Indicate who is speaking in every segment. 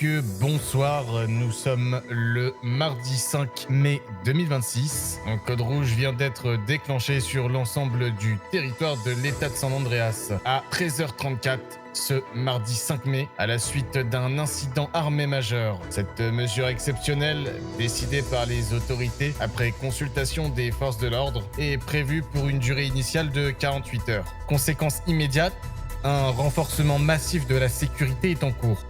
Speaker 1: messieurs, bonsoir. Nous sommes le mardi 5 mai 2026. Un code rouge vient d'être déclenché sur l'ensemble du territoire de l'État de San Andreas à 13h34. Ce mardi 5 mai, à la suite d'un incident armé majeur. Cette mesure exceptionnelle, décidée par les autorités après consultation des forces de l'ordre, est prévue pour une durée initiale de 48 heures. Conséquence immédiate, un renforcement massif de la sécurité est en cours.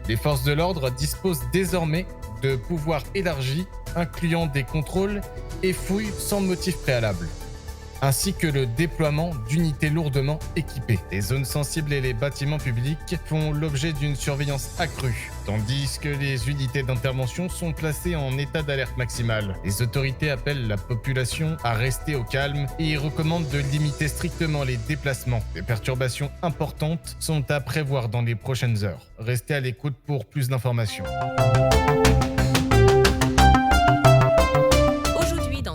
Speaker 1: Les forces de l'ordre disposent désormais de pouvoirs élargis, incluant des contrôles et fouilles sans motif préalable, ainsi que le déploiement d'unités lourdement équipées. Les zones sensibles et les bâtiments publics font l'objet d'une surveillance accrue, tandis que les unités d'intervention sont placées en état d'alerte maximale. Les autorités appellent la population à rester au calme et recommandent de limiter strictement les déplacements. Des perturbations importantes sont à prévoir dans les prochaines heures. Restez à l'écoute pour plus d'informations.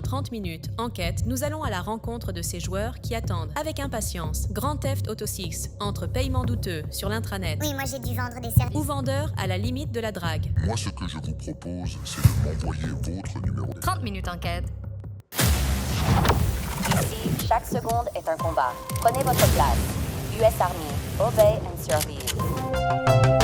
Speaker 2: 30 minutes, enquête, nous allons à la rencontre de ces joueurs qui attendent avec impatience Grand Theft Auto 6, entre paiement douteux sur l'intranet
Speaker 3: Oui, moi j'ai dû vendre des services.
Speaker 2: ou vendeur à la limite de la drague.
Speaker 4: Moi, ce que je vous propose, c'est de m'envoyer votre numéro.
Speaker 5: 30 minutes enquête.
Speaker 6: Ici, chaque seconde est un combat. Prenez votre place. US Army, obey and survive.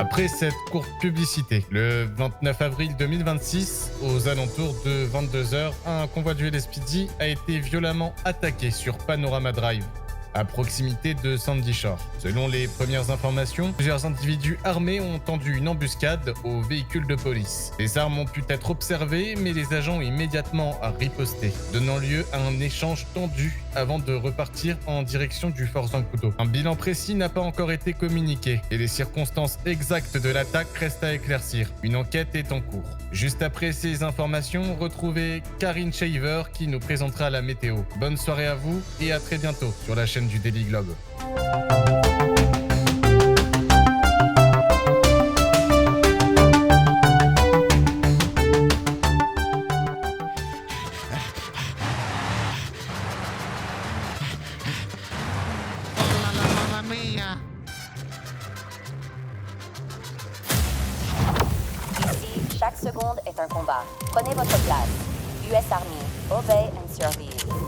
Speaker 1: Après cette courte publicité, le 29 avril 2026, aux alentours de 22h, un convoi du LSPD a été violemment attaqué sur Panorama Drive, à proximité de Sandy Shore. Selon les premières informations, plusieurs individus armés ont tendu une embuscade au véhicule de police. Les armes ont pu être observées, mais les agents ont immédiatement riposté, donnant lieu à un échange tendu avant de repartir en direction du Fort Zancudo. Un bilan précis n'a pas encore été communiqué et les circonstances exactes de l'attaque restent à éclaircir. Une enquête est en cours. Juste après ces informations, retrouvez Karine Shaver qui nous présentera la météo. Bonne soirée à vous et à très bientôt sur la chaîne du Daily Globe.
Speaker 6: Ici, chaque seconde est un combat. Prenez votre place. US Army, obey and survive.